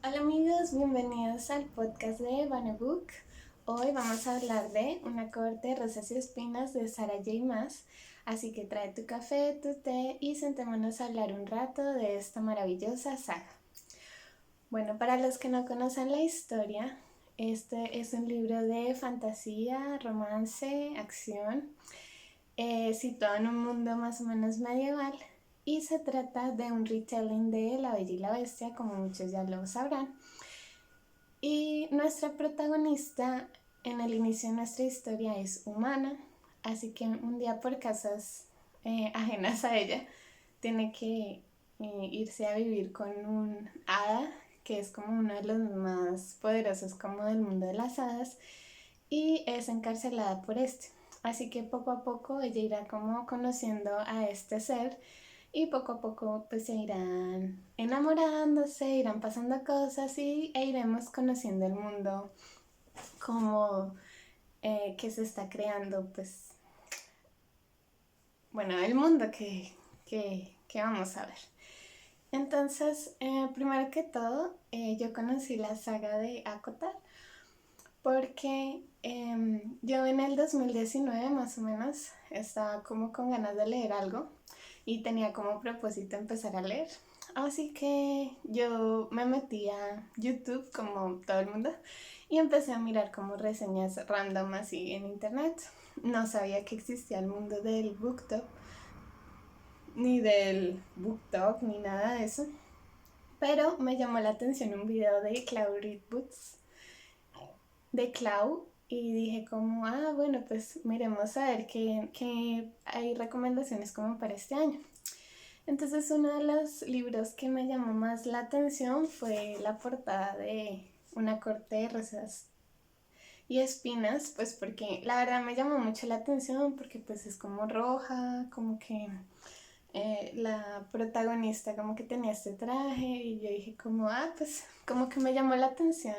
Hola amigos, bienvenidos al podcast de Vane Book. Hoy vamos a hablar de Una corte de rosas y espinas de Sarah J. Maas. Así que trae tu café, tu té y sentémonos a hablar un rato de esta maravillosa saga. Bueno, para los que no conocen la historia, este es un libro de fantasía, romance, acción, situado en un mundo más o menos medieval. Y se trata de un retelling de La Bella y la Bestia, como muchos ya lo sabrán. Y nuestra protagonista en el inicio de nuestra historia es humana, así que un día por causas ajenas a ella tiene que irse a vivir con un hada que es como uno de los más poderosos como del mundo de las hadas y es encarcelada por este. Así que poco a poco ella irá como conociendo a este ser y poco a poco pues se irán enamorándose, irán pasando cosas e iremos conociendo el mundo como que se está creando, pues bueno, el mundo que vamos a ver. Entonces, primero que todo, yo conocí la saga de ACOTAR porque yo en el 2019 más o menos estaba como con ganas de leer algo y tenía como propósito empezar a leer. Así que yo me metí a YouTube como todo el mundo y empecé a mirar como reseñas random así en internet. No sabía que existía el mundo del BookTok, ni del BookTok, ni nada de eso. Pero me llamó la atención un video de Clau Read Books, de Clau, y dije como, bueno, pues miremos a ver qué hay recomendaciones como para este año. Entonces uno de los libros que me llamó más la atención fue la portada de Una corte de rosas y espinas, pues porque la verdad me llamó mucho la atención porque pues es como roja, como que la protagonista como que tenía este traje y yo dije como, pues como que me llamó la atención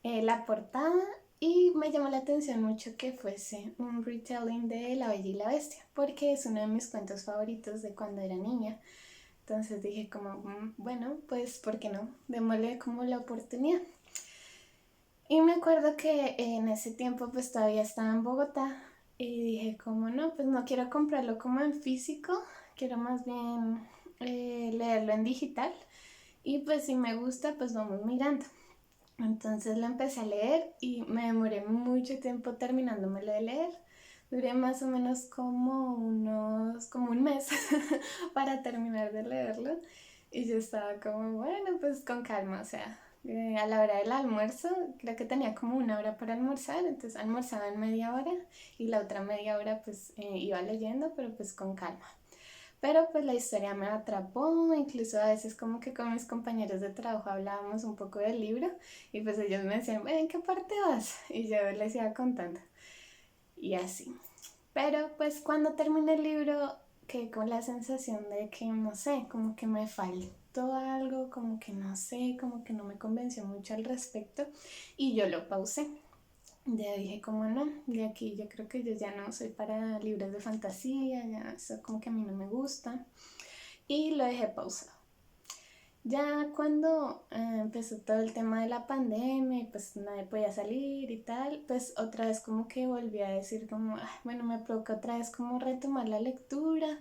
la portada y me llamó la atención mucho que fuese un retelling de La Bella y la Bestia, porque es uno de mis cuentos favoritos de cuando era niña. Entonces dije como, bueno, pues ¿por qué no? Démosle como la oportunidad. Y me acuerdo que en ese tiempo pues todavía estaba en Bogotá y dije como no, pues no quiero comprarlo como en físico, quiero más bien leerlo en digital y pues si me gusta pues vamos mirando. Entonces lo empecé a leer y me demoré mucho tiempo terminándomelo de leer. Duré más o menos como un mes para terminar de leerlo. Y yo estaba como, bueno, pues con calma, o sea, a la hora del almuerzo, creo que tenía como una hora para almorzar, entonces almorzaba en media hora y la otra media hora pues iba leyendo, pero pues con calma. Pero pues la historia me atrapó, incluso a veces como que con mis compañeros de trabajo hablábamos un poco del libro y pues ellos me decían, bueno, ¿en qué parte vas? Y yo les iba contando y así. Pero pues cuando terminé el libro quedé con la sensación de que no sé, como que me faltó algo, como que no sé, como que no me convenció mucho al respecto y yo lo pausé. Ya dije como no, de aquí yo creo que yo ya no soy para libros de fantasía, ya eso como que a mí no me gusta y lo dejé pausado. Ya cuando empezó todo el tema de la pandemia y pues nadie podía salir y tal, pues otra vez como que volví a decir como, bueno, me provoca otra vez como retomar la lectura,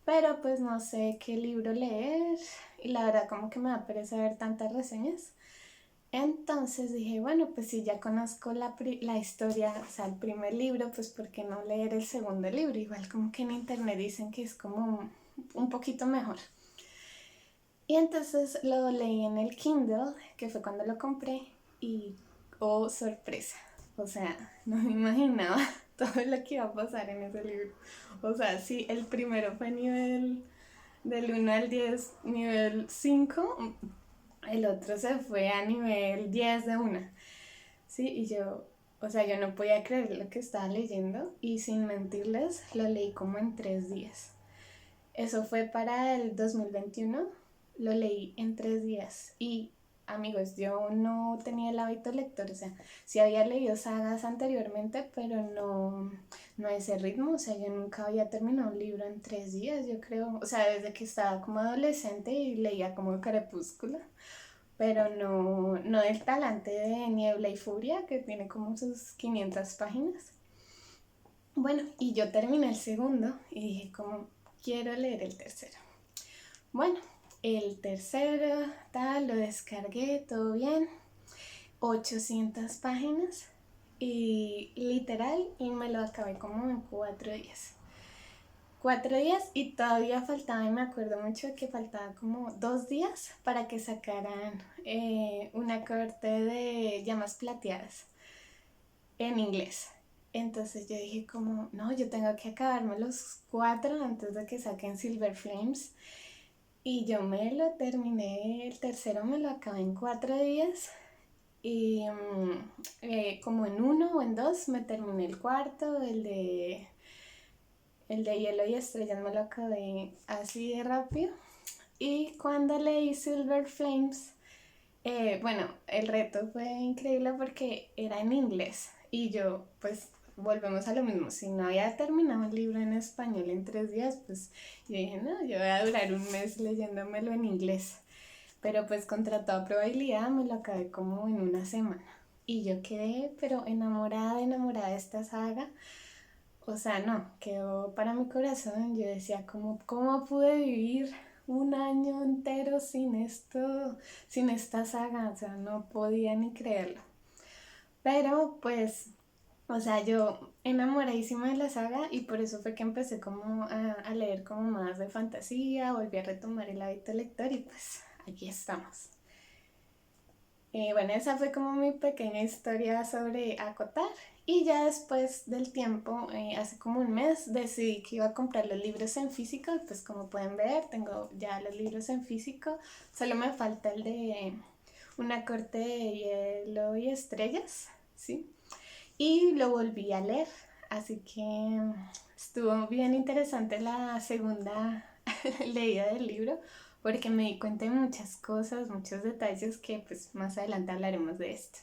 pero pues no sé qué libro leer y la verdad como que me da pereza ver tantas reseñas. Entonces dije, bueno, pues si ya conozco la historia, o sea, el primer libro, pues ¿por qué no leer el segundo libro? Igual como que en internet dicen que es como un poquito mejor. Y entonces lo leí en el Kindle, que fue cuando lo compré, y oh, sorpresa. O sea, no me imaginaba todo lo que iba a pasar en ese libro. O sea, sí, el primero fue nivel del 1 al 10 nivel 5, el otro se fue a nivel 10 de una. Sí, y yo, o sea, yo no podía creer lo que estaba leyendo y sin mentirles, lo leí como en 3 días. Eso fue para el 2021, lo leí en 3 días y amigos, yo no tenía el hábito lector, o sea, sí había leído sagas anteriormente, pero no a ese ritmo, o sea, yo nunca había terminado un libro en 3 días, yo creo, o sea, desde que estaba como adolescente y leía como Crepúsculo, pero no del talante de Niebla y Furia, que tiene como sus 500 páginas. Bueno, y yo terminé el segundo y dije como, quiero leer el tercero. Bueno, el tercero, tal, lo descargué, todo bien, 800 páginas y literal, y me lo acabé como en 4 días. 4 días y todavía faltaba, y me acuerdo mucho que faltaba como 2 días para que sacaran una corte de llamas plateadas en inglés. Entonces yo dije como, no, yo tengo que acabarme los 4 antes de que saquen Silver Flames. Y yo me lo terminé, el tercero me lo acabé en 4 días. Y como en 1 o en 2 me terminé el cuarto, el de Hielo y Estrellas me lo acabé así de rápido. Y cuando leí Silver Flames, bueno, el reto fue increíble porque era en inglés. Y yo, pues, volvemos a lo mismo. Si no había terminado el libro en español en 3 días, pues yo dije, no, yo voy a durar un mes leyéndomelo en inglés. Pero pues contra toda probabilidad me lo acabé como en una semana. Y yo quedé, pero enamorada, enamorada de esta saga. O sea, no, quedó para mi corazón. Yo decía, ¿cómo pude vivir un año entero sin esto, sin esta saga? O sea, no podía ni creerlo. Pero pues, o sea, yo enamoradísima de la saga y por eso fue que empecé como a leer como más de fantasía, volví a retomar el hábito lector y pues aquí estamos. Bueno, esa fue como mi pequeña historia sobre Acotar. Y ya después del tiempo, hace como un mes, decidí que iba a comprar los libros en físico. Y pues como pueden ver, tengo ya los libros en físico. Solo me falta el de Una corte de hielo y estrellas, ¿sí? Y lo volví a leer. Así que estuvo bien interesante la segunda leída del libro porque me di cuenta de muchas cosas, muchos detalles que pues más adelante hablaremos de esto.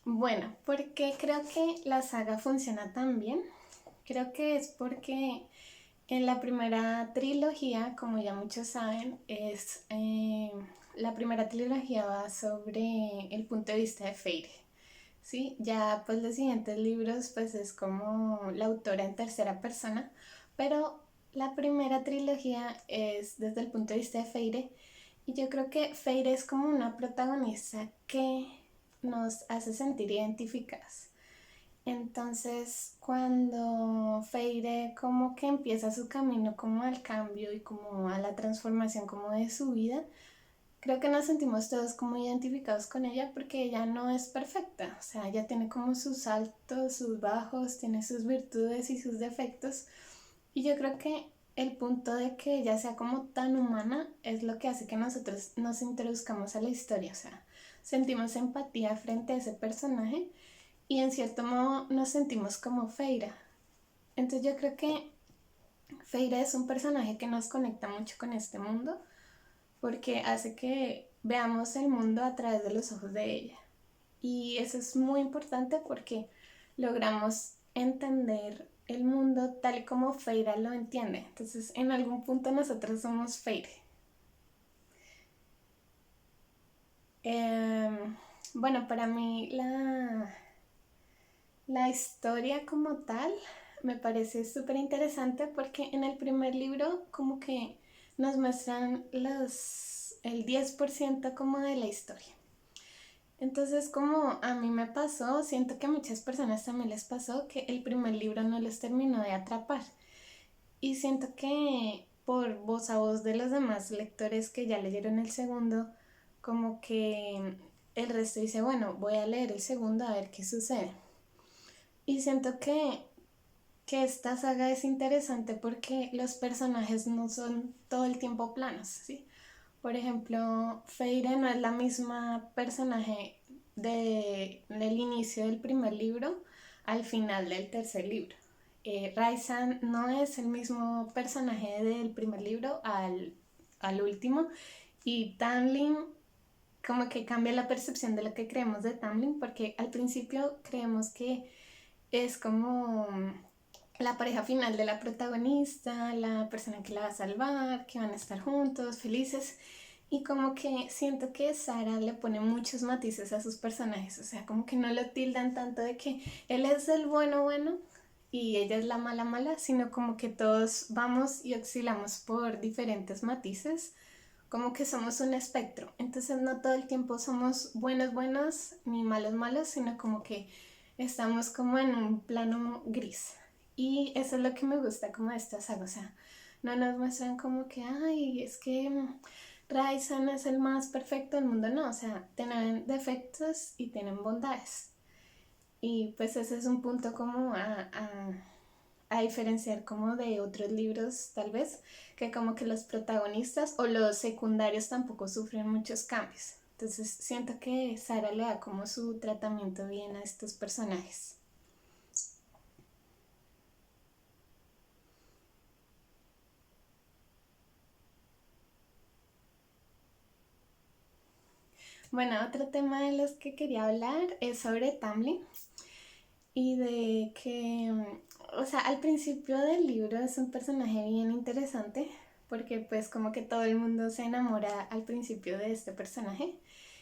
Bueno, porque creo que la saga funciona tan bien. Creo que es porque en la primera trilogía, como ya muchos saben, la primera trilogía va sobre el punto de vista de Feyre. ¿Sí? Ya pues los siguientes libros pues es como la autora en tercera persona, pero la primera trilogía es desde el punto de vista de Feyre y yo creo que Feyre es como una protagonista que nos hace sentir identificadas. Entonces, cuando Feyre como que empieza su camino como al cambio y como a la transformación como de su vida, creo que nos sentimos todos como identificados con ella porque ella no es perfecta, o sea, ella tiene como sus altos, sus bajos, tiene sus virtudes y sus defectos. Y yo creo que el punto de que ella sea como tan humana es lo que hace que nosotros nos introduzcamos a la historia, o sea, sentimos empatía frente a ese personaje y en cierto modo nos sentimos como Feira. Entonces yo creo que Feira es un personaje que nos conecta mucho con este mundo porque hace que veamos el mundo a través de los ojos de ella. Y eso es muy importante porque logramos entender el mundo tal como Feira lo entiende. Entonces, en algún punto nosotros somos Feire. Bueno, para mí la historia como tal me parece súper interesante porque en el primer libro como que nos muestran el 10% como de la historia. Entonces, como a mí me pasó, siento que a muchas personas también les pasó que el primer libro no les terminó de atrapar. Y siento que por voz a voz de los demás lectores que ya leyeron el segundo, como que el resto dice, bueno, voy a leer el segundo a ver qué sucede. Y siento que esta saga es interesante porque los personajes no son todo el tiempo planos, ¿sí? Por ejemplo, Feire no es la misma personaje del inicio del primer libro al final del tercer libro. Raisan no es el mismo personaje del primer libro al último y Tamlin como que cambia la percepción de lo que creemos de Tamlin porque al principio creemos que es como la pareja final de la protagonista, la persona que la va a salvar, que van a estar juntos, felices. Y como que siento que Sara le pone muchos matices a sus personajes, o sea, como que no lo tildan tanto de que él es el bueno bueno y ella es la mala mala, sino como que todos vamos y oscilamos por diferentes matices, como que somos un espectro. Entonces no todo el tiempo somos buenos buenos ni malos malos, sino como que estamos como en un plano gris. Y eso es lo que me gusta como de esta saga, o sea, no nos muestran como que, ay, es que Raisen es el más perfecto del mundo, no, o sea, tienen defectos y tienen bondades. Y pues ese es un punto como a diferenciar como de otros libros tal vez, que como que los protagonistas o los secundarios tampoco sufren muchos cambios. Entonces siento que Sara le da como su tratamiento bien a estos personajes. Bueno, otro tema de los que quería hablar es sobre Tamlin y de que, o sea, al principio del libro es un personaje bien interesante porque pues como que todo el mundo se enamora al principio de este personaje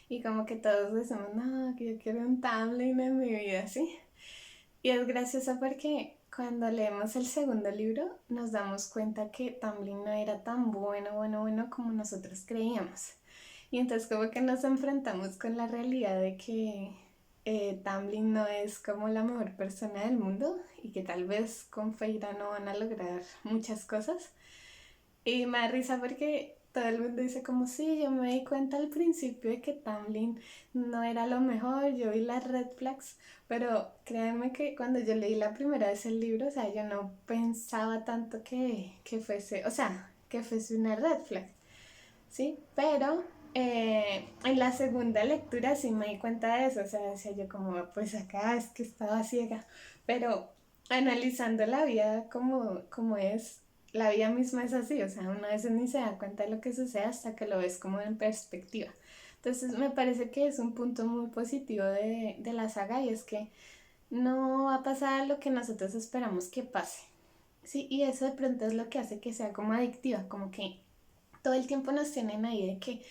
y como que todos decimos, no, que yo quiero un Tamlin en mi vida, ¿sí? Y es gracioso porque cuando leemos el segundo libro nos damos cuenta que Tamlin no era tan bueno como nosotros creíamos. Y entonces como que nos enfrentamos con la realidad de que Tamlin no es como la mejor persona del mundo y que tal vez con Feira no van a lograr muchas cosas. Y me da risa porque todo el mundo dice como sí, yo me di cuenta al principio de que Tamlin no era lo mejor, yo vi las red flags, pero créanme que cuando yo leí la primera vez el libro, o sea, yo no pensaba tanto que fuese, o sea, que fuese una red flag. ¿Sí? Pero en la segunda lectura sí me di cuenta de eso, o sea, decía yo como, pues acá es que estaba ciega, pero analizando la vida como es, la vida misma es así, o sea, una vez ni se da cuenta de lo que sucede hasta que lo ves como en perspectiva. Entonces me parece que es un punto muy positivo de la saga y es que no va a pasar lo que nosotros esperamos que pase. Sí, y eso de pronto es lo que hace que sea como adictiva, como que todo el tiempo nos tienen ahí de que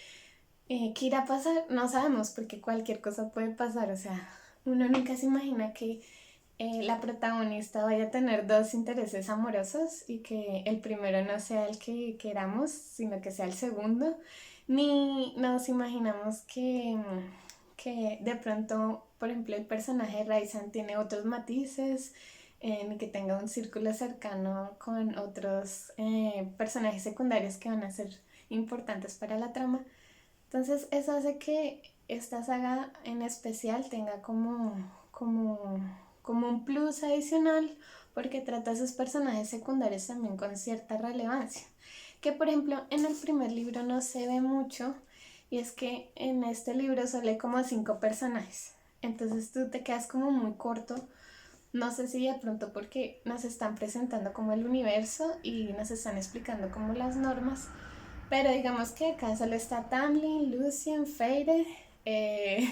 ¿qué irá a pasar? No sabemos porque cualquier cosa puede pasar, o sea, uno nunca se imagina que la protagonista vaya a tener dos intereses amorosos y que el primero no sea el que queramos, sino que sea el segundo, ni nos imaginamos que de pronto, por ejemplo, el personaje de Raisan tiene otros matices, ni que tenga un círculo cercano con otros personajes secundarios que van a ser importantes para la trama. Entonces eso hace que esta saga en especial tenga como un plus adicional porque trata a sus personajes secundarios también con cierta relevancia. Que por ejemplo en el primer libro no se ve mucho y es que en este libro solo hay como cinco personajes. Entonces tú te quedas como muy corto. No sé si de pronto porque nos están presentando como el universo y nos están explicando como las normas, pero digamos que acá solo está Tamlin, Lucien, Feire, eh,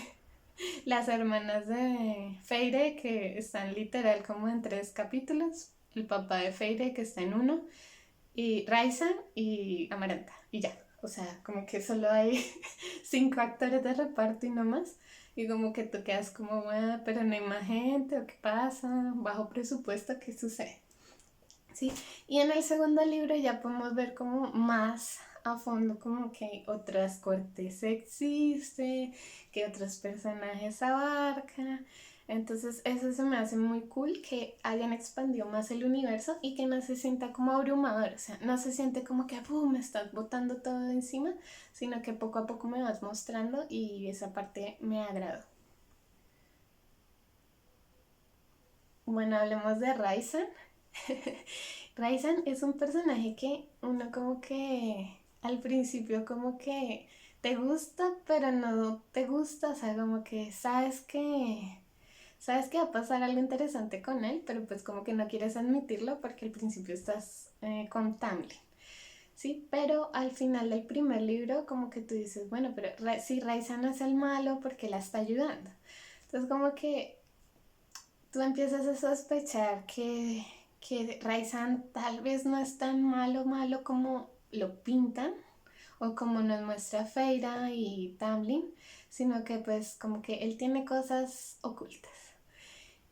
las hermanas de Feire que están literal como en tres capítulos, el papá de Feire que está en uno, y Raiza y Amaranta, y ya. O sea, como que solo hay cinco actores de reparto y no más. Y como que tú quedas como, "Ah, pero no hay más gente, o qué pasa, bajo presupuesto, ¿qué sucede?" Sí, y en el segundo libro ya podemos ver como más a fondo como que otras cortes existen, que otros personajes abarca. Entonces eso se me hace muy cool que hayan expandido más el universo y que no se sienta como abrumador, o sea, no se siente como que me estás botando todo encima, sino que poco a poco me vas mostrando y esa parte me agradó. Bueno, hablemos de Ryzen. Raizan es un personaje que uno como que al principio como que te gusta, pero no te gusta, o sea, como que sabes que va a pasar algo interesante con él, pero pues como que no quieres admitirlo porque al principio estás con Tamlin. Sí, pero al final del primer libro como que tú dices, bueno, pero si Raizan es el malo, ¿por qué la está ayudando? Entonces como que tú empiezas a sospechar que Raizan tal vez no es tan malo como lo pintan o como nos muestra Feira y Tamlin, sino que pues como que él tiene cosas ocultas.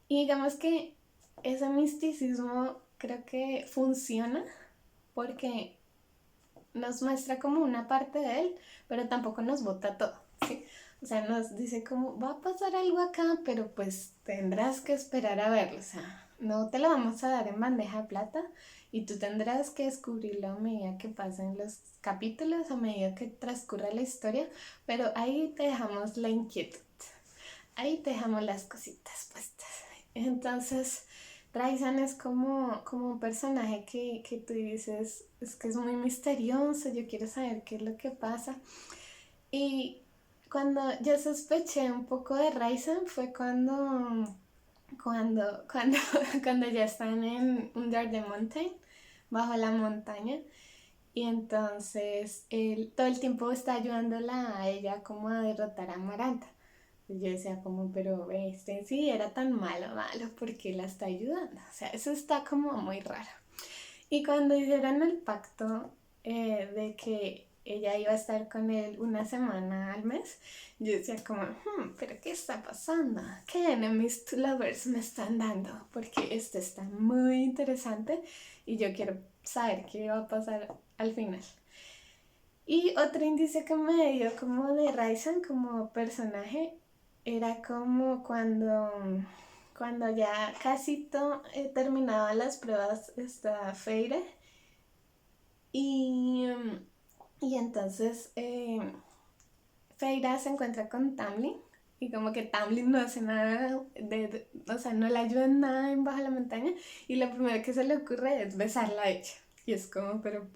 Y digamos que ese misticismo creo que funciona porque nos muestra como una parte de él, pero tampoco nos bota todo, ¿sí? O sea, nos dice como, va a pasar algo acá, pero pues tendrás que esperar a verlo, o sea, no te lo vamos a dar en bandeja de plata y tú tendrás que descubrirlo a medida que pasen los capítulos, a medida que transcurra la historia, pero ahí te dejamos la inquietud, ahí te dejamos las cositas puestas. Entonces, Raizan es como un personaje que tú dices, es que es muy misterioso, yo quiero saber qué es lo que pasa. Y cuando yo sospeché un poco de Raizan fue cuando, cuando ya están en Under the Mountain, bajo la montaña, y entonces él todo el tiempo está ayudándola a ella como a derrotar a Amaranta. Yo decía como, pero este sí era tan malo, porque la está ayudando. O sea, eso está como muy raro. Y cuando hicieron el pacto de que ella iba a estar con él una semana al mes, yo decía como, pero ¿qué está pasando? ¿Qué enemies to lovers me están dando? Porque esto está muy interesante y yo quiero saber qué va a pasar al final. Y otro índice que me dio como de Raizan como personaje era como cuando ya casi terminaba las pruebas esta Feire y, y entonces Feira se encuentra con Tamlin y como que Tamlin no hace nada, o sea, no le ayuda en nada en Bajo la Montaña y lo primero que se le ocurre es besarla a ella. Y es como, pero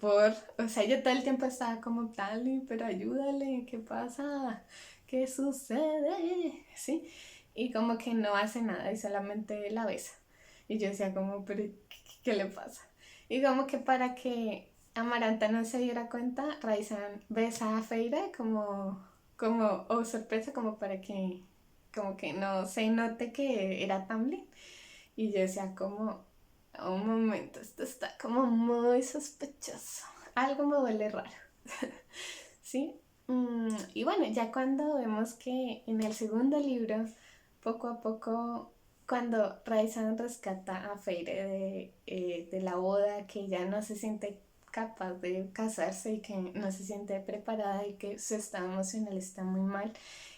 o sea, yo todo el tiempo estaba como, Tamlin, pero ayúdale, ¿qué pasa? ¿Qué sucede? ¿Sí? Y como que no hace nada y solamente la besa. Y yo decía como, pero ¿qué le pasa? Y como que para que Amaranta no se diera cuenta, Raizan besa a Feira oh sorpresa, como que no se note que era Tamlin. Y yo decía como, un momento, esto está como muy sospechoso, algo me huele raro, ¿sí? Y bueno, ya cuando vemos que en el segundo libro, poco a poco, cuando Raizan rescata a Feire de la boda, que ya no se siente capaz de casarse y que no se siente preparada y que su estado emocional está muy mal,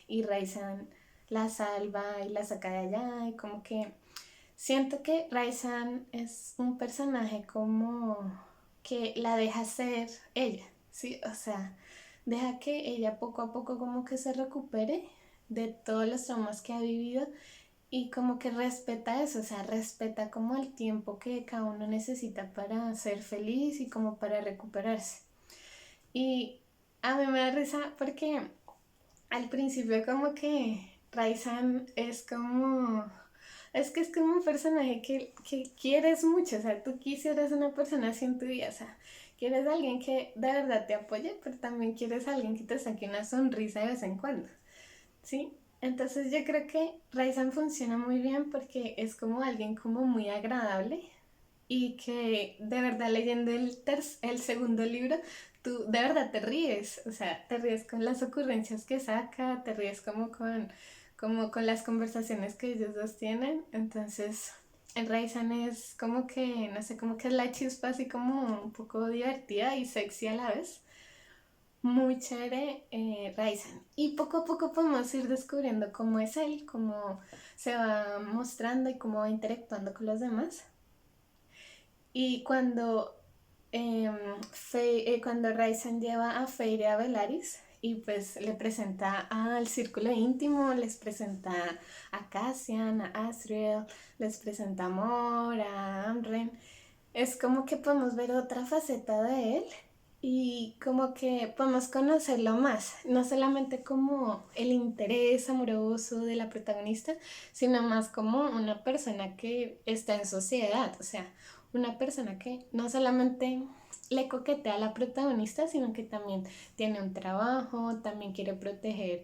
y Raizan la salva y la saca de allá, y como que siento que Raizan es un personaje como que la deja ser ella, ¿sí? O sea, deja que ella poco a poco como que se recupere de todos los traumas que ha vivido y como que respeta eso, o sea, respeta como el tiempo que cada uno necesita para ser feliz y como para recuperarse. Y a mí me da risa porque al principio como que Raizan es como... Es que es como un personaje que quieres mucho, o sea, tú quisieras una persona así en tu vida, o sea, quieres a alguien que de verdad te apoye, pero también quieres a alguien que te saque una sonrisa de vez en cuando, ¿sí? Entonces yo creo que Raizan funciona muy bien porque es como alguien como muy agradable y que de verdad leyendo el segundo libro, tú de verdad te ríes, o sea, te ríes con las ocurrencias que saca, te ríes como con las conversaciones que ellos dos tienen, entonces en Raizan es como que, no sé, como que es la chispa así como un poco divertida y sexy a la vez. Muy chévere, Raizan. Y poco a poco podemos ir descubriendo cómo es él, cómo se va mostrando y cómo va interactuando con los demás. Y cuando Raizan lleva a Feyre a Velaris y pues le presenta al círculo íntimo, les presenta a Cassian, a Asriel, les presenta a Mor, a Amren, es como que podemos ver otra faceta de él y como que podemos conocerlo más, no solamente como el interés amoroso de la protagonista, sino más como una persona que está en sociedad, o sea, una persona que no solamente le coquetea a la protagonista, sino que también tiene un trabajo, también quiere proteger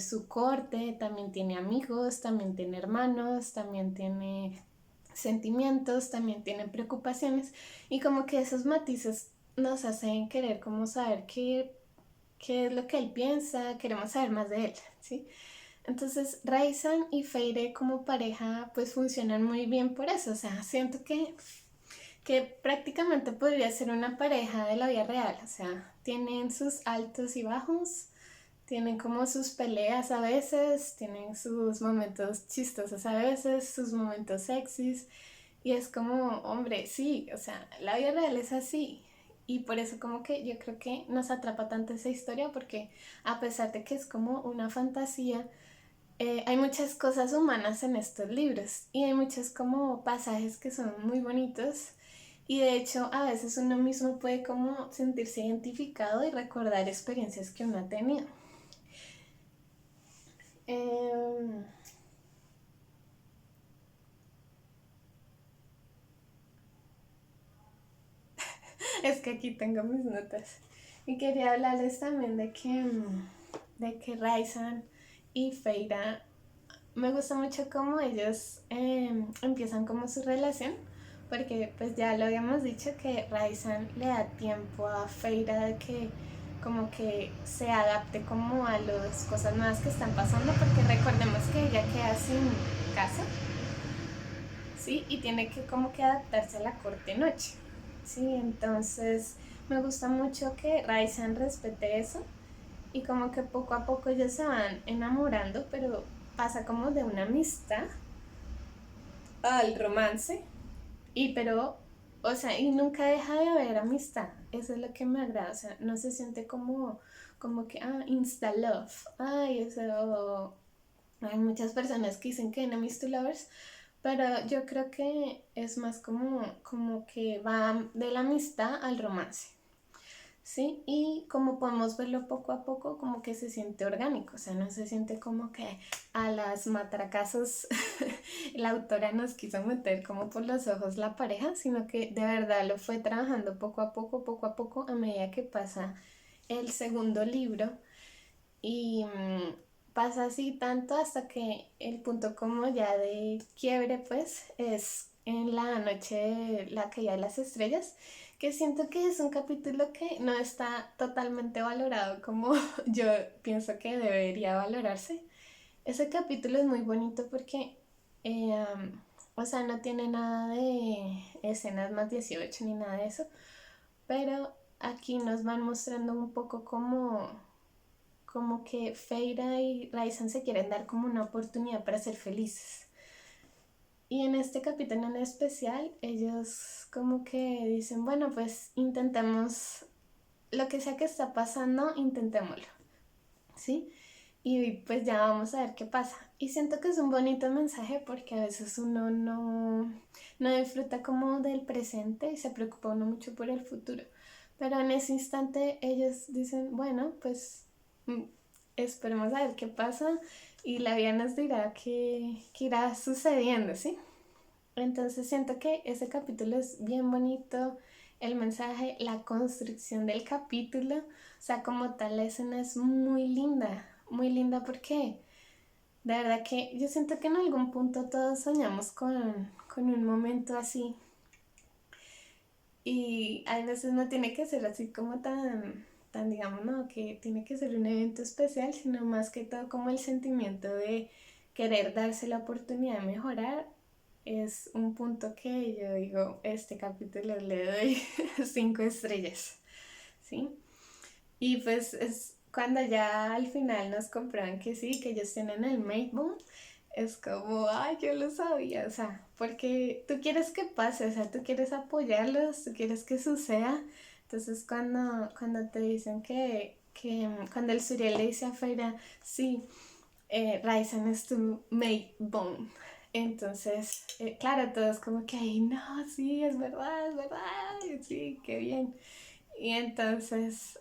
su corte, también tiene amigos, también tiene hermanos, también tiene sentimientos, también tiene preocupaciones y como que esos matices nos hacen querer como saber qué es lo que él piensa, queremos saber más de él, ¿sí? Entonces, Raisan y Feire como pareja pues funcionan muy bien por eso, o sea, siento que prácticamente podría ser una pareja de la vida real, o sea, tienen sus altos y bajos, tienen como sus peleas a veces, tienen sus momentos chistosos a veces, sus momentos sexys, y es como, hombre, sí, o sea, la vida real es así. Y por eso como que yo creo que nos atrapa tanto esa historia, porque a pesar de que es como una fantasía, hay muchas cosas humanas en estos libros y hay muchos como pasajes que son muy bonitos y de hecho a veces uno mismo puede como sentirse identificado y recordar experiencias que uno ha tenido. Em, es que aquí tengo mis notas y quería hablarles también de que Raisan y Feira me gusta mucho cómo ellos empiezan como su relación, porque pues ya lo habíamos dicho que Raisan le da tiempo a Feira de que como que se adapte como a las cosas nuevas que están pasando, porque recordemos que ella queda sin casa, ¿sí? Y tiene que como que adaptarse a la corte noche, ¿sí? Entonces me gusta mucho que Raisan respete eso y como que poco a poco ellos se van enamorando, pero pasa como de una amistad al romance, y pero, o sea, y nunca deja de haber amistad, eso es lo que me agrada, o sea, no se siente como que, insta love, ay, eso, hay muchas personas que dicen que enemies to lovers, pero yo creo que es más como que va de la amistad al romance. Sí, y como podemos verlo poco a poco, como que se siente orgánico, o sea, no se siente como que a las matracasos la autora nos quiso meter como por los ojos la pareja, sino que de verdad lo fue trabajando poco a poco, a medida que pasa el segundo libro y pasa así tanto hasta que el punto como ya de quiebre pues es en la noche de la caída de las estrellas, que siento que es un capítulo que no está totalmente valorado como yo pienso que debería valorarse. Ese capítulo es muy bonito porque, o sea, no tiene nada de escenas más 18 ni nada de eso, pero aquí nos van mostrando un poco como que Feira y Raisan se quieren dar como una oportunidad para ser felices. Y en este capítulo en especial, ellos como que dicen, bueno, pues intentemos lo que sea que está pasando, intentémoslo, ¿sí? Y pues ya vamos a ver qué pasa. Y siento que es un bonito mensaje porque a veces uno no disfruta como del presente y se preocupa uno mucho por el futuro. Pero en ese instante ellos dicen, bueno, pues esperemos a ver qué pasa y la vida nos dirá qué irá sucediendo, ¿sí? Entonces siento que ese capítulo es bien bonito, el mensaje, la construcción del capítulo, o sea, como tal la escena es muy linda porque de verdad que yo siento que en algún punto todos soñamos con un momento así y a veces no tiene que ser así como tan digamos, no, que tiene que ser un evento especial, sino más que todo como el sentimiento de querer darse la oportunidad de mejorar es un punto que yo digo, este capítulo le doy 5 estrellas, ¿sí? Y pues es cuando ya al final nos comprueban que sí, que ellos tienen el Maidboom, es como, ay, yo lo sabía, o sea, porque tú quieres que pase, o sea, tú quieres apoyarlos, tú quieres que suceda, entonces cuando te dicen cuando el Suriel le dice a Feira, sí, Raizen es tu Maidboom, entonces, claro, todos como que, ay, no, sí, es verdad, sí, qué bien. Y entonces,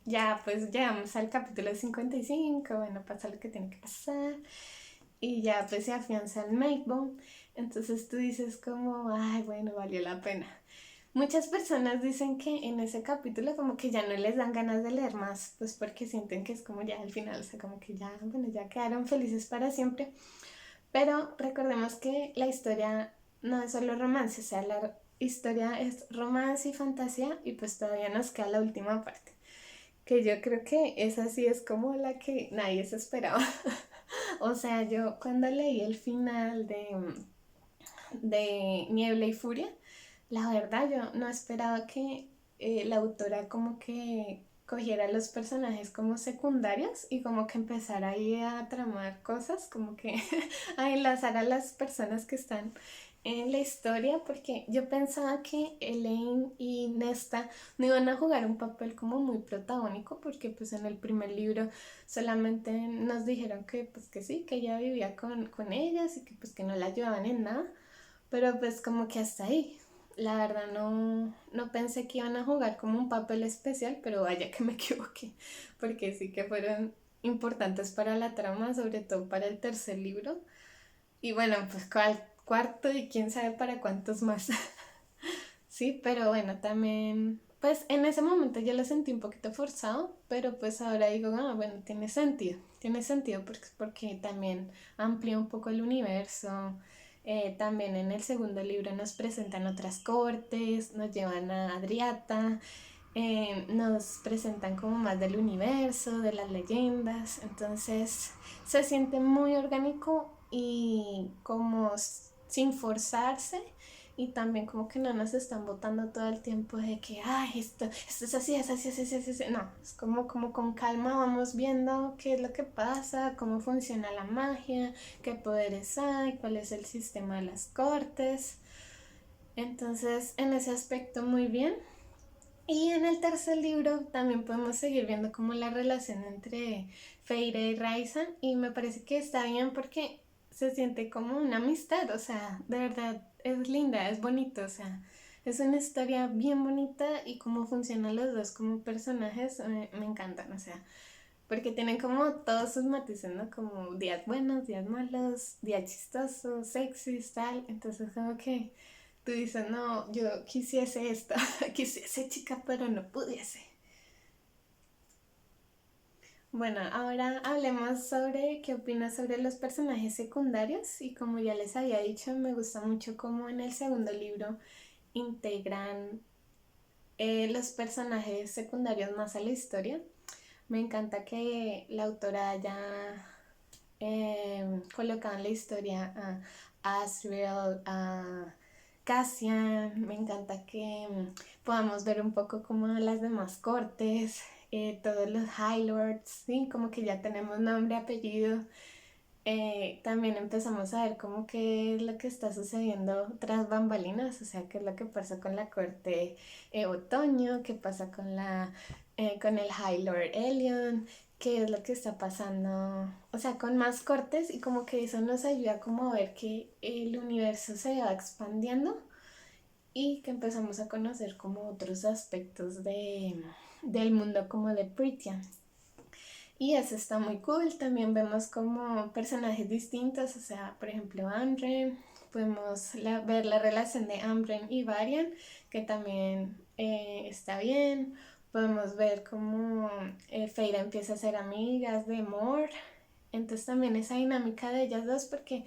ya pues llegamos al capítulo 55, bueno, pasa lo que tiene que pasar. Y ya pues se afianza el Maidbone. Entonces tú dices como, ay, bueno, valió la pena. Muchas personas dicen que en ese capítulo como que ya no les dan ganas de leer más, pues porque sienten que es como ya al final, o sea, como que ya, bueno, ya quedaron felices para siempre. Pero recordemos que la historia no es solo romance, o sea, la historia es romance y fantasía y pues todavía nos queda la última parte, que yo creo que esa sí es como la que nadie se esperaba. O sea, yo cuando leí el final de Niebla y Furia, la verdad yo no esperaba que la autora como que cogiera los personajes como secundarios y como que empezara ahí a tramar cosas, como que a enlazar a las personas que están en la historia, porque yo pensaba que Elaine y Nesta no iban a jugar un papel como muy protagónico, porque pues en el primer libro solamente nos dijeron que pues que sí, que ella vivía con ellas y que pues que no la ayudaban en nada, pero pues como que hasta ahí. La verdad no pensé que iban a jugar como un papel especial, pero vaya que me equivoqué, porque sí que fueron importantes para la trama, sobre todo para el tercer libro. Y bueno, pues cuarto y quién sabe para cuántos más. Sí, pero bueno, también, pues en ese momento yo lo sentí un poquito forzado, pero pues ahora digo, ah, bueno, tiene sentido porque también amplía un poco el universo. También en el segundo libro nos presentan otras cortes, nos llevan a Adriata, nos presentan como más del universo, de las leyendas, entonces se siente muy orgánico y como sin forzarse y también como que no nos están botando todo el tiempo de que, ay, esto es así, es así, es así, es así. No, es como con calma vamos viendo qué es lo que pasa, cómo funciona la magia, qué poderes hay, cuál es el sistema de las cortes. Entonces, en ese aspecto muy bien. Y en el tercer libro también podemos seguir viendo como la relación entre Feire y Raiza y me parece que está bien porque se siente como una amistad, o sea, de verdad es linda, es bonito, o sea, es una historia bien bonita y cómo funcionan los dos como personajes me encantan, o sea, porque tienen como todos sus matices, ¿no? Como días buenos, días malos, días chistosos, sexys, tal, entonces como que tú dices, no, yo quisiese esto, quisiese chica, pero no pudiese. Bueno, ahora hablemos sobre qué opinas sobre los personajes secundarios y como ya les había dicho, me gusta mucho cómo en el segundo libro integran los personajes secundarios más a la historia. Me encanta que la autora haya colocado en la historia a Asriel, a Cassian. Me encanta que podamos ver un poco como las demás cortes, todos los High Lords, ¿sí? Como que ya tenemos nombre, apellido. También empezamos a ver como qué es lo que está sucediendo tras bambalinas, o sea, qué es lo que pasa con la corte otoño, qué pasa con el High Lord Elion, qué es lo que está pasando, o sea, con más cortes y como que eso nos ayuda como a ver que el universo se va expandiendo y que empezamos a conocer como otros aspectos del mundo como de Prythia. Y eso está muy cool. También vemos como personajes distintos, o sea, por ejemplo, Amren. Podemos ver la relación de Amren y Varian, que también está bien. Podemos ver cómo Feira empieza a ser amigas de Mor. Entonces también esa dinámica de ellas dos, porque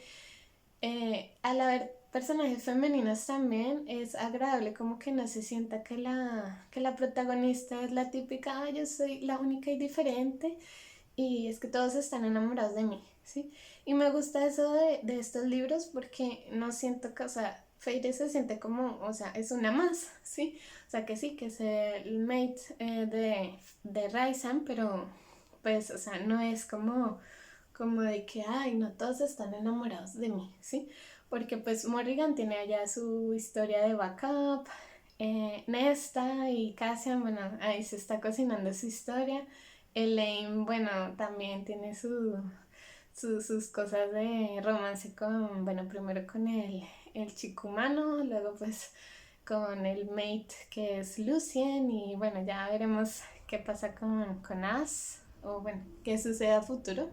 al haber personajes femeninos también es agradable como que no se sienta que la protagonista es la típica, "Ah, yo soy la única y diferente y es que todos están enamorados de mí, ¿sí?". Y me gusta eso de estos libros porque no siento que, o sea, Feyre se siente como, o sea, es una más, ¿sí? O sea, que sí, que es el mate de Raisan, pero pues, o sea, no es como de que, ay, no todos están enamorados de mí, ¿sí? Porque pues Morrigan tiene allá su historia de backup, Nesta y Cassian, bueno, ahí se está cocinando su historia. Elaine, bueno, también tiene sus cosas de romance con, bueno, primero con el chico humano, luego pues con el mate que es Lucien y bueno, ya veremos qué pasa con As o bueno, qué sucede a futuro.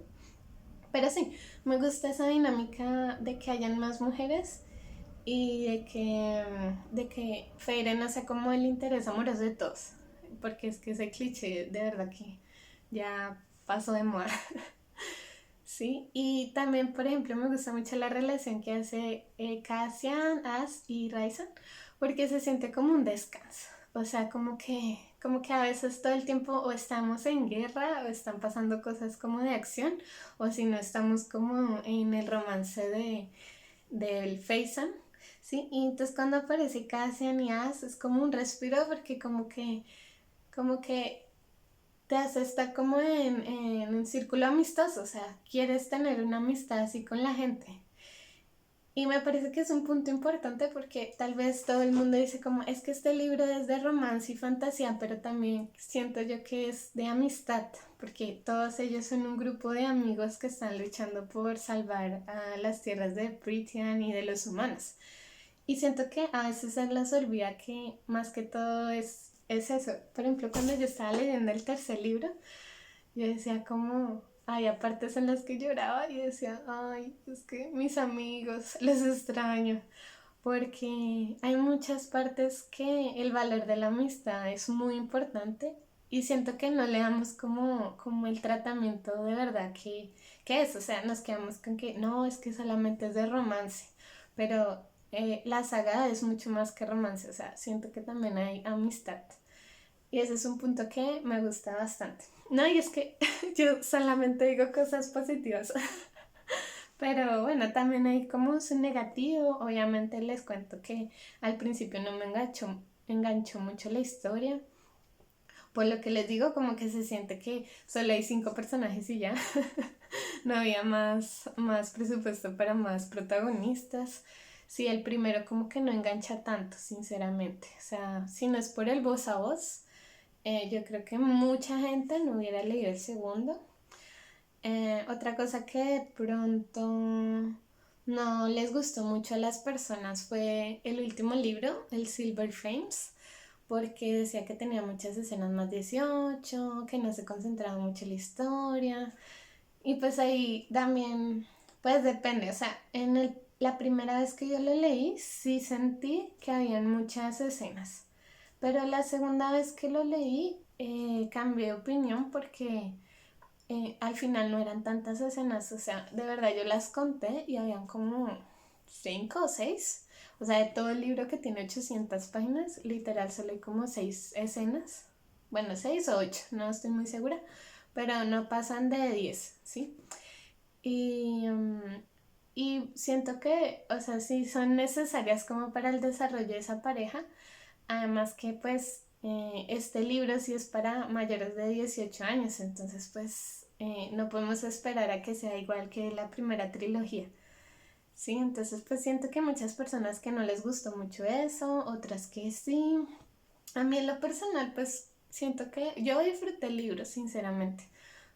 Pero sí, me gusta esa dinámica de que hayan más mujeres y de que Feire no sea como el interés amoroso de todos. Porque es que ese cliché de verdad que ya pasó de moda. Sí, y también, por ejemplo, me gusta mucho la relación que hace Cassian, Ash y Raiza, porque se siente como un descanso. O sea, como que a veces todo el tiempo o estamos en guerra o están pasando cosas como de acción, o si no estamos como en el romance del Feisan, ¿sí? Y entonces cuando aparece Cassian y Ash es como un respiro porque como que te hace estar como en un círculo amistoso, o sea, quieres tener una amistad así con la gente. Y me parece que es un punto importante porque tal vez todo el mundo dice como, es que este libro es de romance y fantasía, pero también siento yo que es de amistad, porque todos ellos son un grupo de amigos que están luchando por salvar a las tierras de Prythian y de los humanos. Y siento que a veces se les olvida que más que todo es eso. Por ejemplo, cuando yo estaba leyendo el tercer libro, yo decía como, había partes en las que lloraba y decía, ay, es que mis amigos, les extraño. Porque hay muchas partes que el valor de la amistad es muy importante y siento que no le damos como el tratamiento de verdad que es. O sea, nos quedamos con que no, es que solamente es de romance. Pero la saga es mucho más que romance. O sea, siento que también hay amistad. Y ese es un punto que me gusta bastante. No, y es que yo solamente digo cosas positivas. Pero bueno, también hay como su negativo. Obviamente les cuento que al principio no me enganchó mucho la historia. Por lo que les digo, como que se siente que solo hay 5 personajes y ya. No había más presupuesto para más protagonistas. Sí, el primero como que no engancha tanto, sinceramente. O sea, si no es por el voz a voz, yo creo que mucha gente no hubiera leído el segundo. Otra cosa que de pronto no les gustó mucho a las personas fue el último libro, el Silver Frames, porque decía que tenía muchas escenas más 18, que no se concentraba mucho en la historia. Y pues ahí también, pues depende, o sea, la primera vez que yo lo leí sí sentí que habían muchas escenas, pero la segunda vez que lo leí cambié de opinión porque al final no eran tantas escenas, o sea, de verdad yo las conté y habían como 5 o 6, o sea, de todo el libro que tiene 800 páginas, literal solo hay como 6 escenas, bueno, 6 o 8, no estoy muy segura, pero no pasan de 10, ¿sí? Y, y siento que, o sea, sí son necesarias como para el desarrollo de esa pareja. Además que pues este libro sí es para mayores de 18 años, entonces pues no podemos esperar a que sea igual que la primera trilogía. Sí, entonces pues siento que muchas personas que no les gustó mucho eso, otras que sí. A mí en lo personal pues siento que yo disfruté el libro, sinceramente.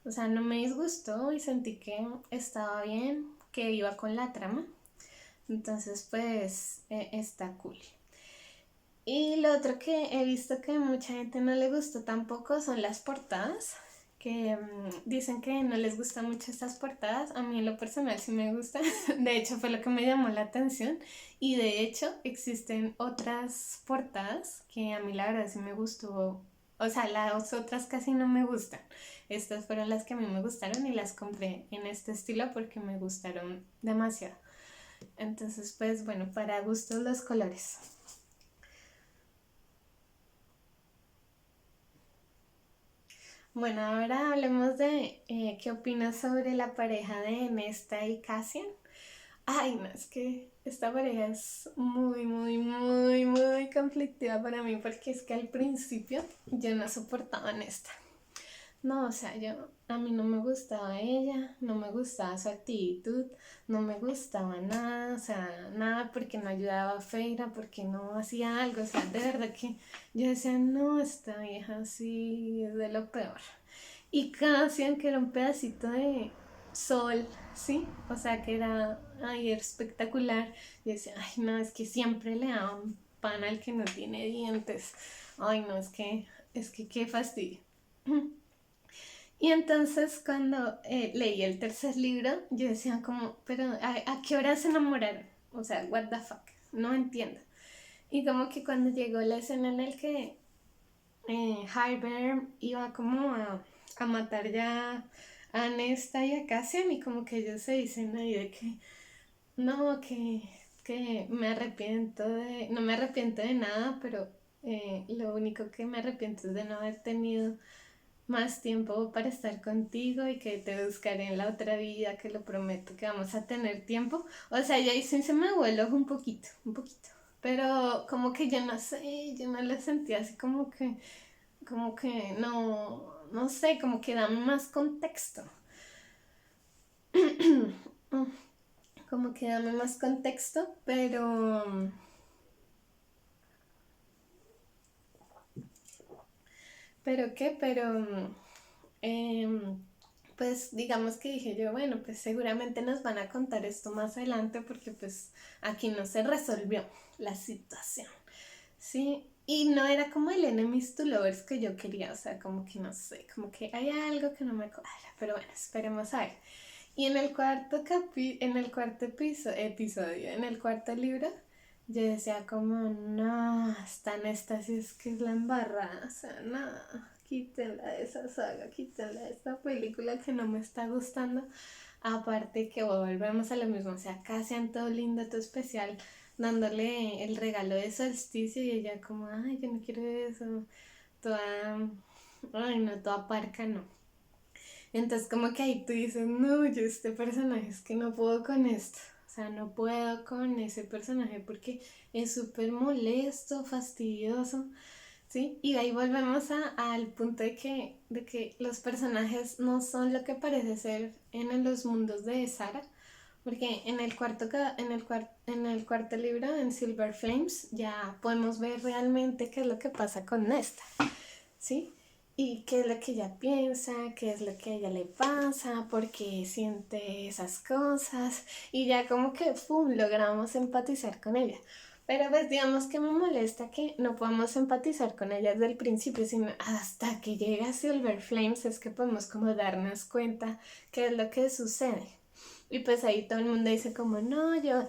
O sea, no me disgustó y sentí que estaba bien, que iba con la trama. Entonces pues está cool. Y lo otro que he visto que mucha gente no le gustó tampoco son las portadas, que dicen que no les gustan mucho estas portadas. A mí en lo personal sí me gustan, de hecho fue lo que me llamó la atención y de hecho existen otras portadas que a mí la verdad sí me gustó, o sea, las otras casi no me gustan. Estas fueron las que a mí me gustaron y las compré en este estilo porque me gustaron demasiado. Entonces, pues bueno, para gustos los colores. Bueno, ahora hablemos de qué opinas sobre la pareja de Nesta y Cassian. Ay, no, es que esta pareja es muy, muy, muy, muy conflictiva para mí porque es que al principio yo no soportaba a Nesta. No, o sea, a mí no me gustaba ella, no me gustaba su actitud, no me gustaba nada, o sea, nada porque no ayudaba a Feira, porque no hacía algo, o sea, de verdad que yo decía, no, esta vieja sí es de lo peor. Y Cassian, que era un pedacito de sol, ¿sí? O sea, que era, ay, espectacular. Y decía, ay, no, es que siempre le daban pan al que no tiene dientes. Ay, no, es que qué fastidio. Y entonces cuando leí el tercer libro, yo decía como, pero ¿a qué hora se enamoraron? O sea, what the fuck, no entiendo. Y como que cuando llegó la escena en la que Hybern iba como a matar ya a Nesta y a Cassian y como que ellos se dicen ahí de que no, que me arrepiento de, no me arrepiento de nada, pero lo único que me arrepiento es de no haber tenido más tiempo para estar contigo y que te buscaré en la otra vida, que lo prometo que vamos a tener tiempo. O sea, ya ahí sí se me vuelve un poquito, un poquito. Pero como que yo no sé, yo no lo sentía así como que no, no sé, como que dame más contexto. Como que dame más contexto, pero qué, em, pues digamos que dije yo, bueno, pues seguramente nos van a contar esto más adelante porque pues aquí no se resolvió la situación, ¿sí? Y no era como el enemies to lovers que yo quería, o sea, como que no sé, como que hay algo que no me cuadra, pero bueno, esperemos a ver. Y en el en el cuarto episodio, en el cuarto libro, yo decía como, no, esta sí es que es la embarrada, o sea, no, quítenla de esa saga, quítenla de esta película que no me está gustando. Aparte que volvemos a lo mismo, o sea, Cassian todo lindo, todo especial, dándole el regalo de solsticio y ella como, ay, yo no quiero eso, toda, ay, no, toda parca, no. Entonces como que ahí tú dices, no, yo este personaje es que no puedo con esto. O sea, no puedo con ese personaje porque es súper molesto, fastidioso, ¿sí? Y ahí volvemos al punto de que los personajes no son lo que parece ser en los mundos de Sara. Porque en el en el cuarto libro, en Silver Flames, ya podemos ver realmente qué es lo que pasa con Nesta. ¿Sí? Y qué es lo que ella piensa, qué es lo que a ella le pasa, por qué siente esas cosas. Y ya como que, ¡pum!, logramos empatizar con ella. Pero pues digamos que me molesta que no podamos empatizar con ella desde el principio, sino hasta que llega Silver Flames es que podemos como darnos cuenta qué es lo que sucede. Y pues ahí todo el mundo dice como, no, yo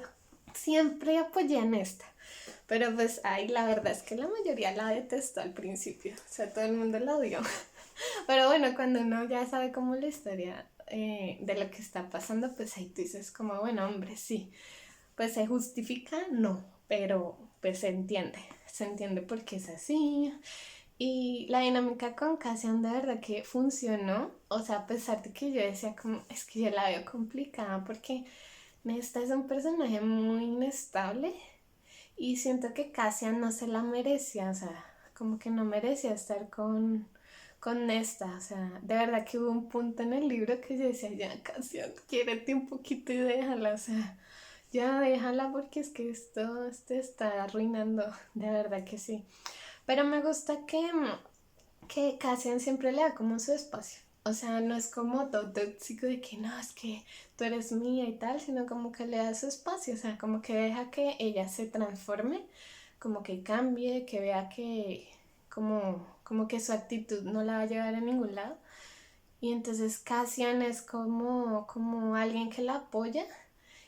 siempre apoyé en esta. Pero pues ahí la verdad es que la mayoría la detestó al principio. O sea, todo el mundo la odió. Pero bueno, cuando uno ya sabe cómo la historia de lo que está pasando, pues ahí tú dices como, bueno, hombre, sí. Pues se justifica, no. Pero pues se entiende por qué es así. Y la dinámica con Cassian de verdad que funcionó. O sea, a pesar de que yo decía como, es que yo la veo complicada porque Nesta es un personaje muy inestable y siento que Cassian no se la merecía, o sea, como que no merecía estar con Nesta, o sea, de verdad que hubo un punto en el libro que yo decía, ya Cassian, quiérete un poquito y déjala, o sea, ya déjala porque es que esto te está arruinando, de verdad que sí. Pero me gusta que Cassian siempre le da como su espacio. O sea, no es como todo tóxico de que no, es que tú eres mía y tal, sino como que le da su espacio, o sea, como que deja que ella se transforme, como que cambie, que vea que como que su actitud no la va a llevar a ningún lado. Y entonces Cassian es como alguien que la apoya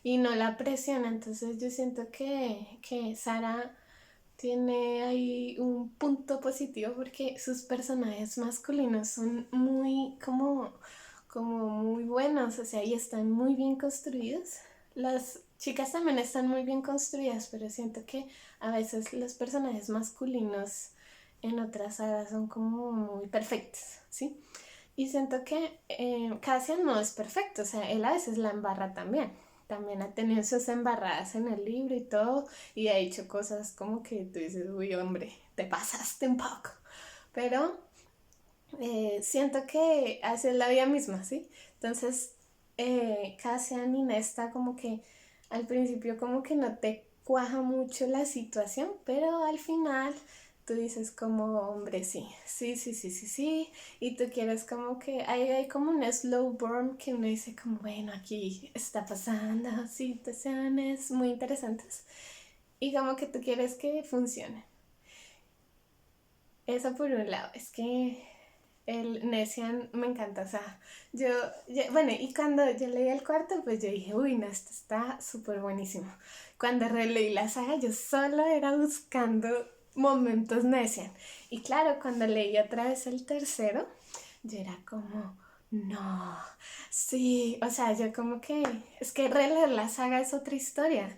y no la presiona. Entonces yo siento que Sara tiene ahí un punto positivo porque sus personajes masculinos son muy como muy buenos, o sea, y están muy bien construidos. Las chicas también están muy bien construidas, pero siento que a veces los personajes masculinos en otras sagas son como muy perfectos, ¿sí? Y siento que Cassian no es perfecto, o sea, él a veces la embarra también. También ha tenido sus embarradas en el libro y todo, y ha hecho cosas como que tú dices, uy, hombre, te pasaste un poco. Pero siento que así es la vida misma, ¿sí? Entonces, Cassian y Nesta como que al principio como que no te cuaja mucho la situación, pero al final tú dices como, hombre, sí, sí, sí, sí, sí, sí, y tú quieres como que hay como un slow burn que uno dice como, bueno, aquí está pasando situaciones muy interesantes y como que tú quieres que funcione. Eso por un lado, es que el Nessian me encanta, o sea, bueno, y cuando yo leí el cuarto, pues yo dije, uy, no, esto está súper buenísimo. Cuando releí la saga, yo solo era buscando momentos Nessian. Y claro, cuando leí otra vez el tercero, yo era como, No, sí, o sea, yo como que, es que releer la saga es otra historia.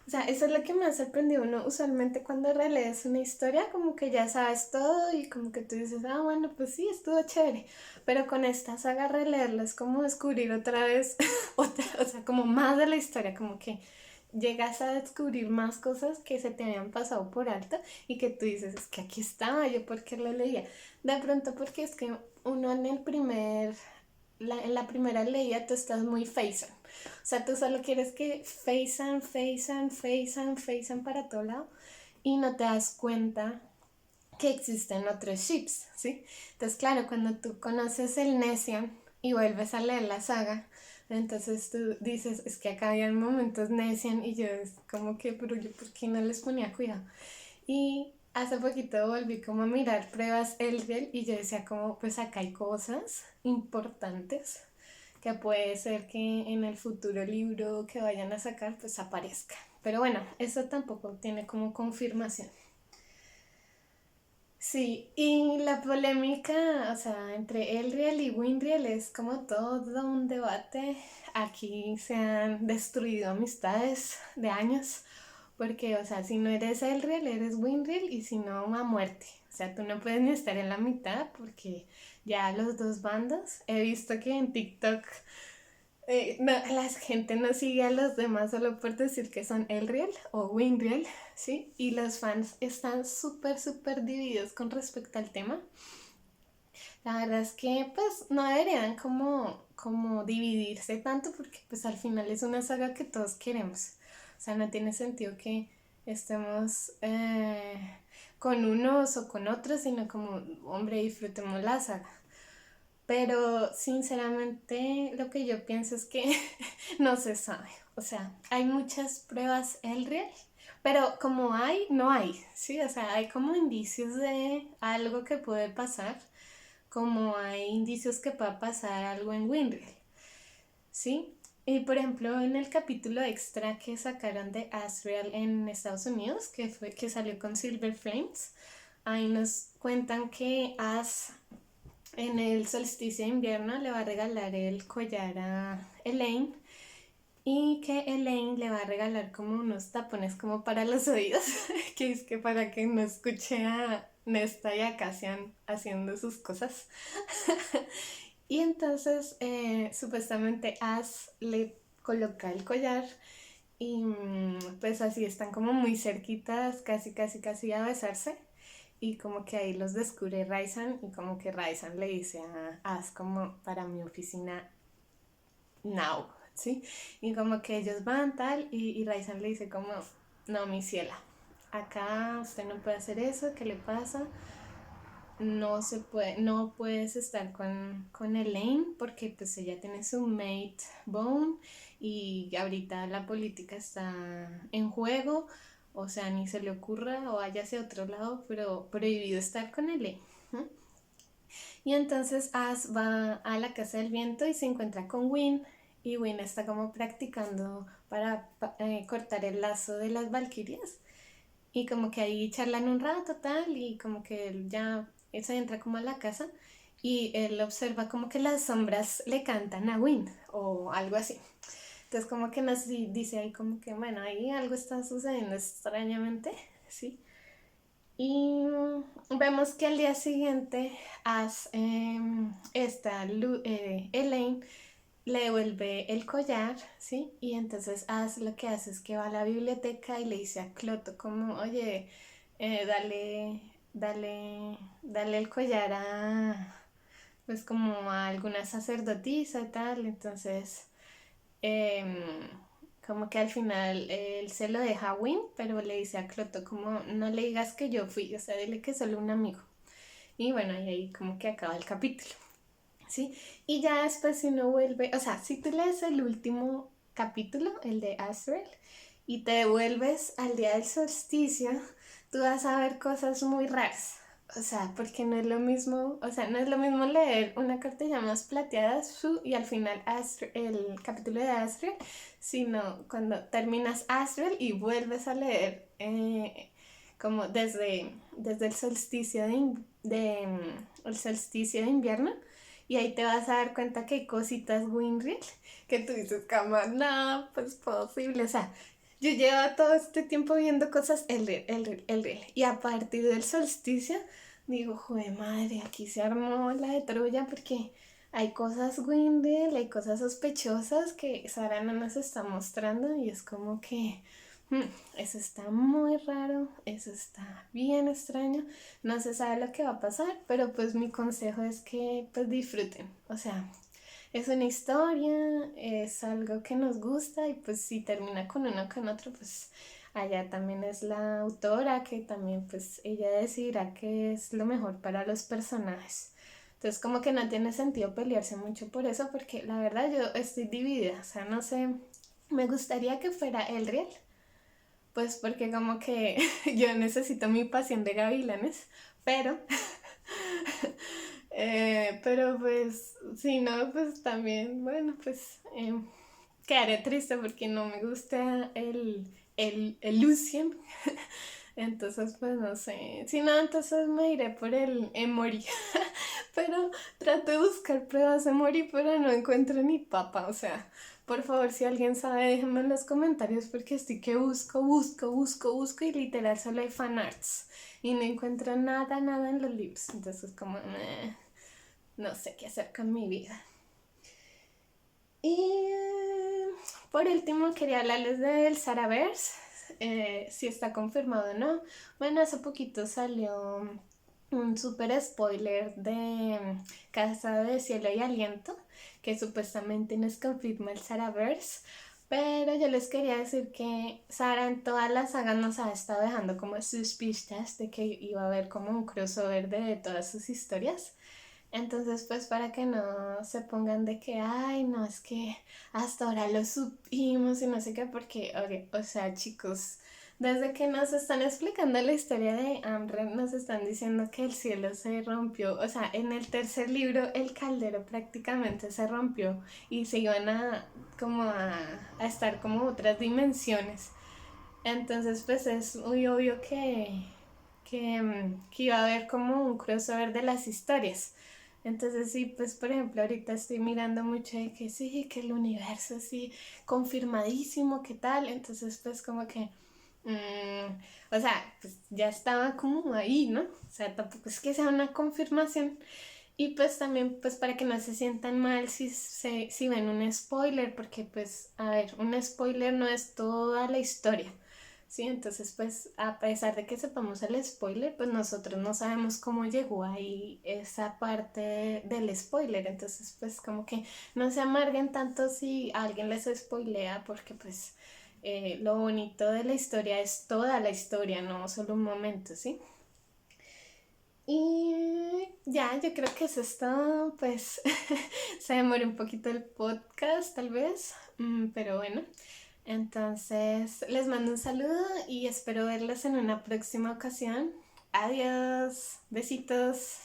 O sea, eso es lo que me ha sorprendido uno. Usualmente cuando relees una historia, como que ya sabes todo y como que tú dices, ah, bueno, pues sí, estuvo chévere. Pero con esta saga releerla es como descubrir otra vez, otra, o sea, como más de la historia, como que llegas a descubrir más cosas que se te habían pasado por alto y que tú dices, es que aquí estaba, yo por qué lo leía. De pronto porque es que uno en el en la primera leída tú estás muy Faison. O sea, tú solo quieres que Faison, Faison, Faison, Faison para todo lado y no te das cuenta que existen otros ships, ¿sí? Entonces, claro, cuando tú conoces el Nessian y vuelves a leer la saga, entonces tú dices, es que acá había momentos Nessian y yo es como que, pero yo, ¿por qué no les ponía cuidado? Y hace poquito volví como a mirar pruebas Elriel y yo decía como, pues acá hay cosas importantes que puede ser que en el futuro libro que vayan a sacar pues aparezca. Pero bueno, eso tampoco tiene como confirmación. Sí, y la polémica, o sea, entre Elriel y Winriel es como todo un debate. Aquí se han destruido amistades de años, porque, o sea, si no eres Elriel, eres Winriel, y si no, a muerte. O sea, tú no puedes ni estar en la mitad, porque ya los dos bandos, he visto que en TikTok no, la gente no sigue a los demás solo por decir que son Elriel o Winriel, ¿sí? Y los fans están súper, súper divididos con respecto al tema. La verdad es que pues no deberían como dividirse tanto porque pues al final es una saga que todos queremos. O sea, no tiene sentido que estemos con unos o con otros, sino como, hombre, disfrutemos la saga. Pero sinceramente lo que yo pienso es que no se sabe. O sea, hay muchas pruebas Elriel, pero como hay, no hay. Sí, o sea, hay como indicios de algo que puede pasar, como hay indicios que pueda pasar algo en Winriel. ¿Sí? Y por ejemplo, en el capítulo extra que sacaron de Asriel en Estados Unidos, que salió con Silver Flames, ahí nos cuentan que As en el solsticio de invierno le va a regalar el collar a Elaine y que Elaine le va a regalar como unos tapones como para los oídos, que es que para que no escuche a Nesta y a Cassian haciendo sus cosas. Y entonces supuestamente As le coloca el collar y pues así están como muy cerquitas, casi, casi, casi a besarse. Y como que ahí los descubre Raizan y como que Raizan le dice a As como para mi oficina now, ¿sí? Y como que ellos van tal y Raizan le dice como, no, mi ciela, acá usted no puede hacer eso, ¿qué le pasa? No se puede, no puedes estar con Elaine porque pues ella tiene su mate Bone y ahorita la política está en juego, o sea, ni se le ocurra o vaya hacia otro lado, pero prohibido estar con Elaine. ¿No? Y entonces As va a la casa del viento y se encuentra con Win y Win está como practicando para cortar el lazo de las valquirias y como que ahí charlan un rato tal y como que él ya se entra como a la casa y él observa como que las sombras le cantan a Win o algo así. Entonces como que nos dice ahí como que bueno, ahí algo está sucediendo extrañamente, ¿sí? Y vemos que al día siguiente Elaine le devuelve el collar, ¿sí? Y entonces lo que hace es que va a la biblioteca y le dice a Cloto como, oye, dale el collar pues como a alguna sacerdotisa y tal. Entonces, em, como que al final él se lo deja a Win, pero le dice a Cloto como, no le digas que yo fui, o sea, dile que es solo un amigo. Y bueno, y ahí como que acaba el capítulo. ¿Sí? Y ya después si uno vuelve, o sea, si tú lees el último capítulo, el de Astral, y te devuelves al día del solsticio, tú vas a ver cosas muy raras. O sea, porque no es lo mismo, o sea, no es lo mismo leer una carta llamadas plateadas y al final el capítulo de Astral, sino cuando terminas Astral y vuelves a leer como desde el solsticio el solsticio de invierno y ahí te vas a dar cuenta que hay cositas Winril que tú dices, como, no, pues posible, o sea, yo llevo todo este tiempo viendo cosas el Riel, y a partir del solsticio digo, joder madre, aquí se armó la de Troya porque hay cosas Winril, hay cosas sospechosas que Sara no nos está mostrando y es como que... Hmm, eso está muy raro, eso está bien extraño, no se sabe lo que va a pasar, pero pues mi consejo es que pues disfruten, o sea, es una historia, es algo que nos gusta y pues si termina con uno o con otro, pues allá también es la autora que también pues ella decidirá qué es lo mejor para los personajes. Entonces como que no tiene sentido pelearse mucho por eso porque la verdad yo estoy dividida, o sea, no sé, me gustaría que fuera Elriel pues porque como que yo necesito mi pasión de gavilanes, pero, pero pues si no, pues también, bueno, pues quedaré triste porque no me gusta el Lucien. Entonces, pues no sé. Si no, entonces me iré por el Emory. Pero trato de buscar pruebas de Emory, pero no encuentro ni papa. O sea, por favor, si alguien sabe, déjenme en los comentarios porque estoy que busco y literal solo hay fanarts. Y no encuentro nada, nada en los libros. Entonces, como, no sé qué hacer con mi vida. Y por último quería hablarles del Saraverse, si está confirmado o no. Bueno, hace poquito salió un super spoiler de Casa de Cielo y Aliento, que supuestamente nos confirma el Saraverse. Pero yo les quería decir que Sara en todas las sagas nos ha estado dejando como sus pistas de que iba a haber como un crossover de todas sus historias. Entonces, pues para que no se pongan de que, ay, no, es que hasta ahora lo supimos y no sé qué, porque, o sea, chicos, desde que nos están explicando la historia de Amren, nos están diciendo que el cielo se rompió, o sea, en el tercer libro el caldero prácticamente se rompió y se iban a, como a estar como otras dimensiones. Entonces, pues es muy obvio que iba a haber como un crossover de las historias. Entonces sí, pues por ejemplo ahorita estoy mirando mucho de que sí, que el universo sí, confirmadísimo, qué tal. Entonces pues como que, o sea, pues ya estaba como ahí, ¿no? O sea, tampoco es que sea una confirmación. Y pues también pues para que no se sientan mal si ven un spoiler, porque pues, a ver, un spoiler no es toda la historia. Sí, entonces pues a pesar de que sepamos el spoiler, pues nosotros no sabemos cómo llegó ahí esa parte del spoiler, entonces pues como que no se amarguen tanto si alguien les spoilea, porque pues lo bonito de la historia es toda la historia, no solo un momento, ¿sí? Y ya, yo creo que eso es todo, pues se demoró un poquito el podcast tal vez, pero bueno. Entonces, les mando un saludo y espero verlos en una próxima ocasión. Adiós, besitos.